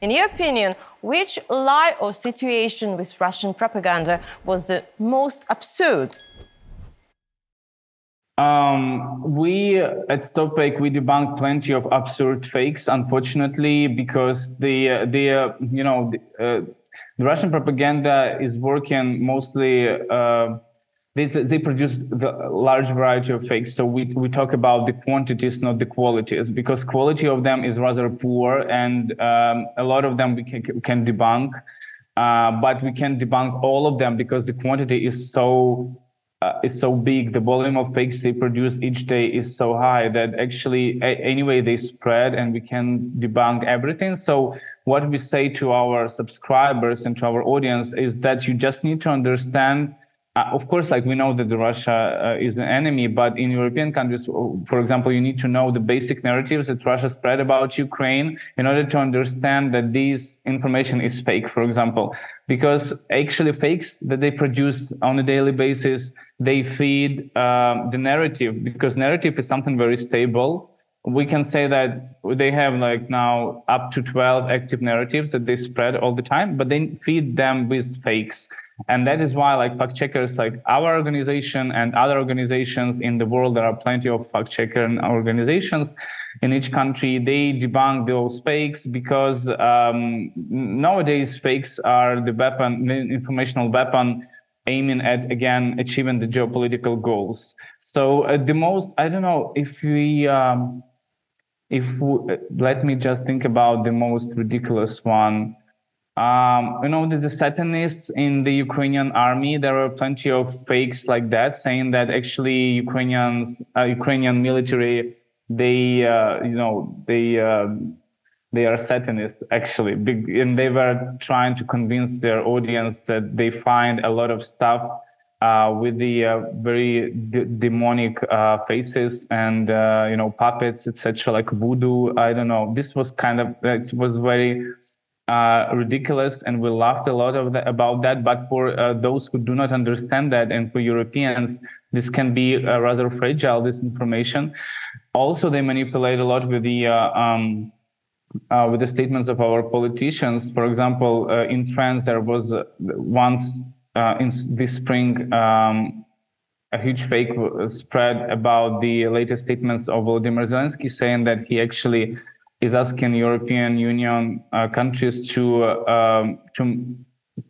In your opinion, which lie or situation with Russian propaganda was the most absurd? We at StopFake, we debunk plenty of absurd fakes, unfortunately, because the Russian propaganda is working mostly. They produce the large variety of fakes. So we talk about the quantities, not the qualities, because quality of them is rather poor, and a lot of them we can debunk, but we can't debunk all of them because the quantity is so big. The volume of fakes they produce each day is so high that actually anyway they spread, and we can debunk everything. So what we say to our subscribers and to our audience is that you just need to understand. Of course, like we know that Russia is an enemy, but in European countries, for example, you need to know the basic narratives that Russia spread about Ukraine in order to understand that this information is fake, for example, because actually fakes that they produce on a daily basis, they feed the narrative, because narrative is something very stable. We can say that they have like now up to 12 active narratives that they spread all the time, but they feed them with fakes. And that is why, like, fact checkers like our organization and other organizations in the world, there are plenty of fact checker organizations in each country, they debunk those fakes, because nowadays fakes are the weapon, the informational weapon, aiming at, again, achieving the geopolitical goals. So the most, I don't know if we let me just think about the most ridiculous one. The Satanists in the Ukrainian army, there are plenty of fakes like that, saying that actually Ukrainian military, they are Satanists actually, and they were trying to convince their audience that they find a lot of stuff with the very demonic faces and puppets, etc., like voodoo. I don't know. This was it was very ridiculous, and we laughed a lot about that. But for those who do not understand that, and for Europeans, this can be rather fragile, this information. Also, they manipulate a lot with the statements of our politicians. For example, in France, there was once in this spring a huge fake spread about the latest statements of Volodymyr Zelensky, saying that he actually is asking European Union countries to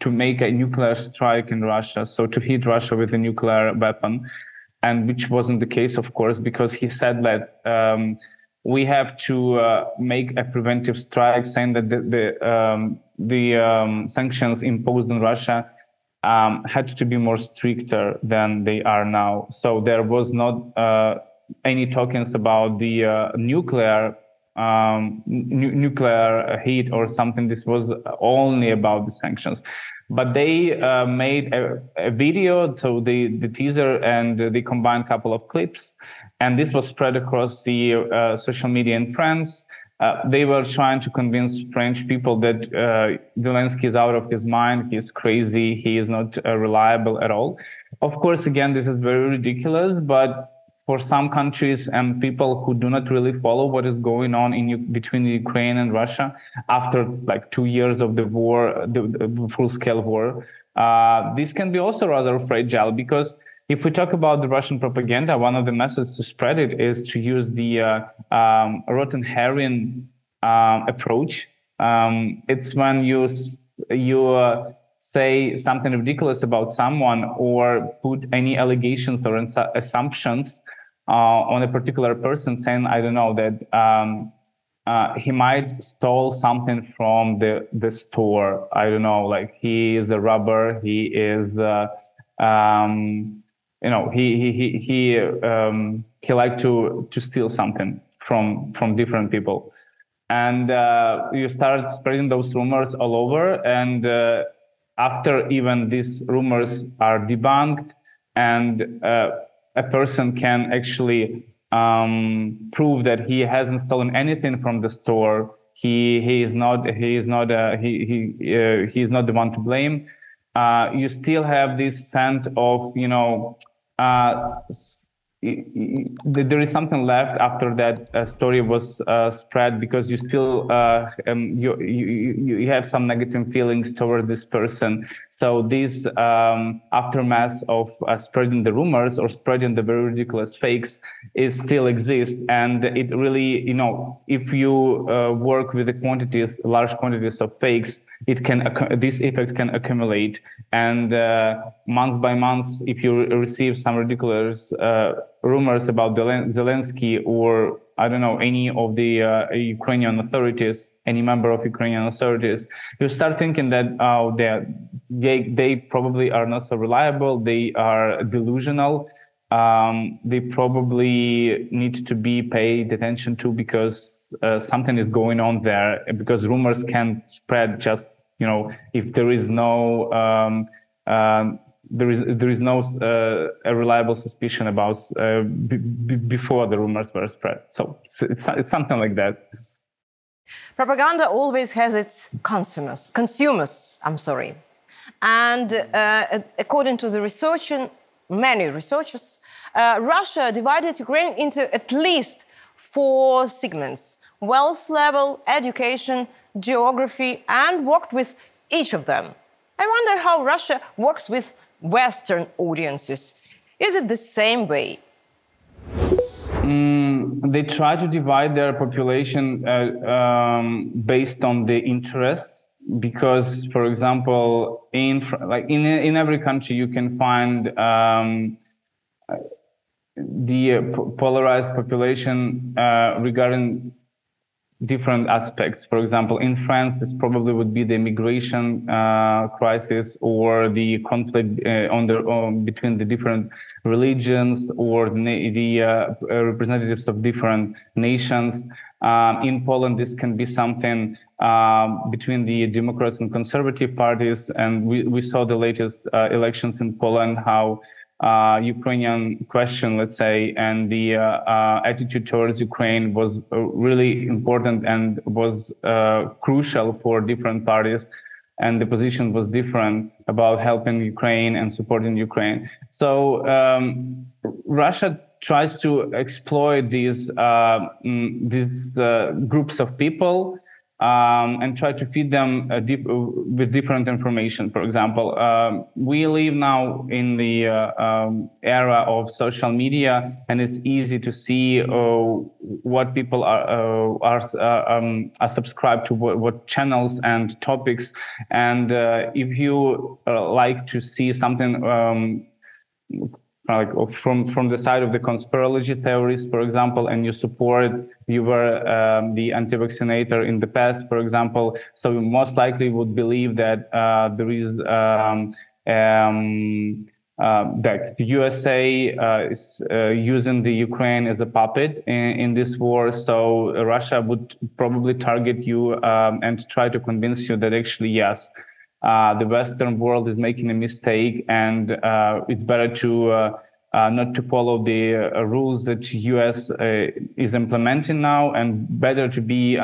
make a nuclear strike in Russia, so to hit Russia with a nuclear weapon, and which wasn't the case, of course, because he said that we have to make a preventive strike, saying that the sanctions imposed on Russia had to be more stricter than they are now. So there was not any talkings about the nuclear heat or something. This was only about the sanctions. But they made a video, so the teaser, and they combined a couple of clips, and this was spread across the social media in France. They were trying to convince French people that Zelensky is out of his mind, he's crazy, he is not reliable at all. Of course, again, this is very ridiculous, but for some countries and people who do not really follow what is going on between Ukraine and Russia after like 2 years of the war, the full-scale war, this can be also rather fragile, because if we talk about the Russian propaganda, one of the methods to spread it is to use the rotten herring approach. It's when you say something ridiculous about someone or put any allegations or assumptions on a particular person, saying, I don't know, that he might stole something from the store. I don't know, like he is a robber, he is, he liked to steal something from different people. And you start spreading those rumors all over, and after even these rumors are debunked, and a person can actually prove that he hasn't stolen anything from the store, he is not the one to blame. You still have this scent of there is something left after that story was spread, because you still you have some negative feelings toward this person. So this aftermath of spreading the rumors or spreading the very ridiculous fakes is still exists, and it really, if you work with the large quantities of fakes, this effect can accumulate, and month by month, if you receive some ridiculous rumors about Zelensky, or I don't know, any of the Ukrainian authorities, any member of Ukrainian authorities, you start thinking that they probably are not so reliable, they are delusional, they probably need to be paid attention to, because something is going on there, because rumors can spread just, if there is no there is no a reliable suspicion about before the rumors were spread. So it's something like that. Propaganda always has its consumers. And according to many researchers, Russia divided Ukraine into at least 4 segments: wealth level, education, geography, and worked with each of them. I wonder how Russia works with Western audiences. Is it the same way? They try to divide their population based on the interests, because, for example, in every country you can find the polarized population regarding different aspects. For example, in France, this probably would be the immigration crisis, or the conflict between the different religions, or the representatives of different nations. In Poland, this can be something between the Democrats and conservative parties. And we saw the latest elections in Poland, how Ukrainian question, let's say, and the attitude towards Ukraine was really important and was crucial for different parties, and the position was different about helping Ukraine and supporting Ukraine. So Russia tries to exploit these groups of people and try to feed them with different information. For example, we live now in the era of social media, and it's easy to see what people are subscribed to, what channels and topics. And if you like to see something from the side of the conspiracy theories, for example, and you were the anti-vaccinator in the past, for example, so you most likely would believe that there is that the USA is using the Ukraine as a puppet in this war. So Russia would probably target you and try to convince you that actually, yes, the Western world is making a mistake, and it's better to not to follow the rules that US is implementing now, and better to be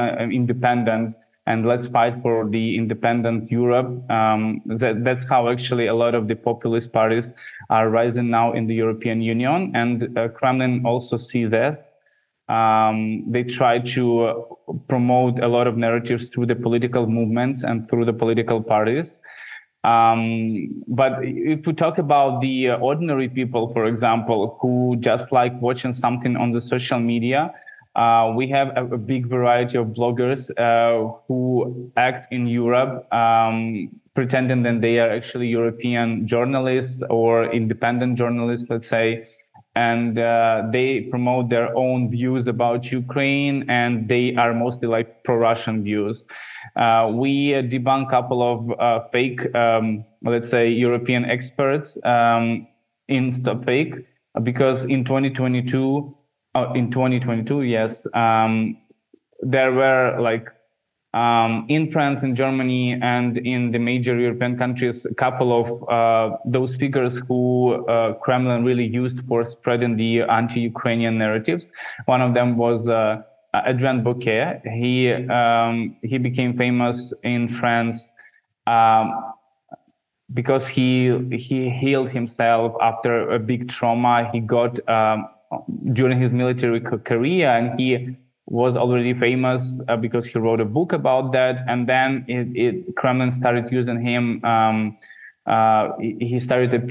independent. And let's fight for the independent Europe. That's how actually a lot of the populist parties are rising now in the European Union, and Kremlin also see that. They try to promote a lot of narratives through the political movements and through the political parties. But if we talk about the ordinary people, for example, who just like watching something on the social media, we have a big variety of bloggers who act in Europe, pretending that they are actually European journalists or independent journalists, let's say. And they promote their own views about Ukraine, and they are mostly like pro-Russian views. We debunk a couple of fake, let's say, European experts in StopFake, because in 2022, yes, there were like in France, in Germany, and in the major European countries, a couple of those figures who Kremlin really used for spreading the anti-Ukrainian narratives. One of them was Adrien Bouquet. He became famous in France because he healed himself after a big trauma. He got during his military career, and he was already famous because he wrote a book about that. And then Kremlin started using him. He started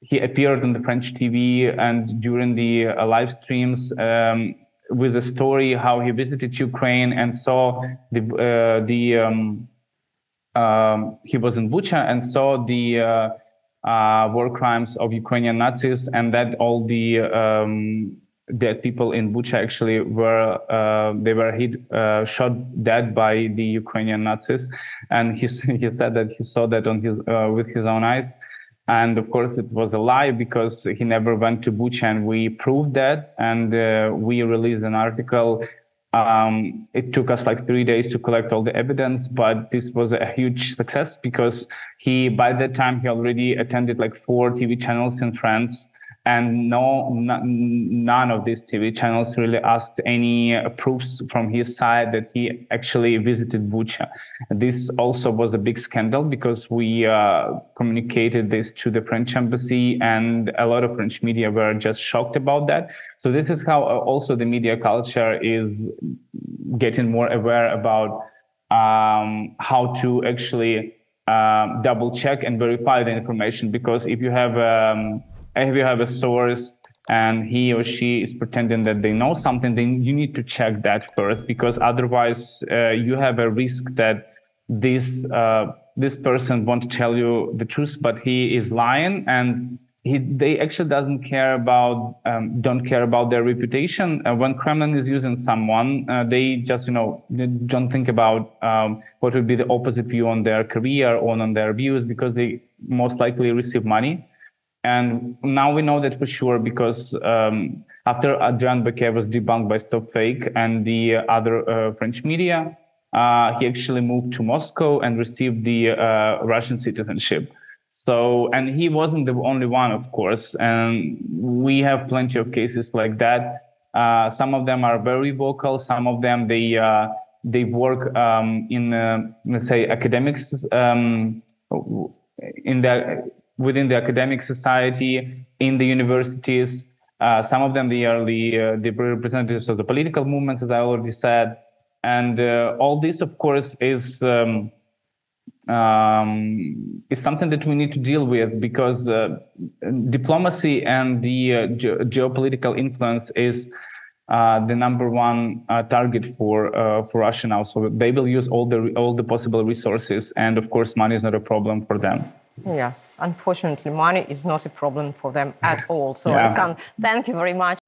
he appeared on the French TV and during the live streams with a story how he visited Ukraine and saw he was in Bucha and saw the war crimes of Ukrainian Nazis, and that all the dead people in Bucha actually were shot dead by the Ukrainian Nazis, and he said that he saw that on his with his own eyes. And of course, it was a lie because he never went to Bucha, and we proved that. And we released an article. It took us like 3 days to collect all the evidence, but this was a huge success because by that time, he already attended like 4 TV channels in France. And none of these TV channels really asked any proofs from his side that he actually visited Bucha. This also was a big scandal because we communicated this to the French embassy, and a lot of French media were just shocked about that. So this is how also the media culture is getting more aware about how to actually double check and verify the information. Because if you have a source and he or she is pretending that they know something, then you need to check that first, because otherwise you have a risk that this person won't tell you the truth, but he is lying, and they actually don't care about their reputation. When Kremlin is using someone, they just they don't think about what would be the opposite view on their career or on their views, because they most likely receive money. And now we know that for sure, because after Adrian Baquet was debunked by StopFake and the other French media, he actually moved to Moscow and received the Russian citizenship. So, and he wasn't the only one, of course, and we have plenty of cases like that. Some of them are very vocal. Some of them, they work in, let's say, academics, within the academic society, in the universities. Some of them, they are the representatives of the political movements, as I already said. And all this, of course, is something that we need to deal with, because diplomacy and the geopolitical influence is the number one target for Russia now. So they will use all the possible resources, and of course, money is not a problem for them. Yes, unfortunately, money is not a problem for them at all. So, Yeah. Oleksandr, thank you very much.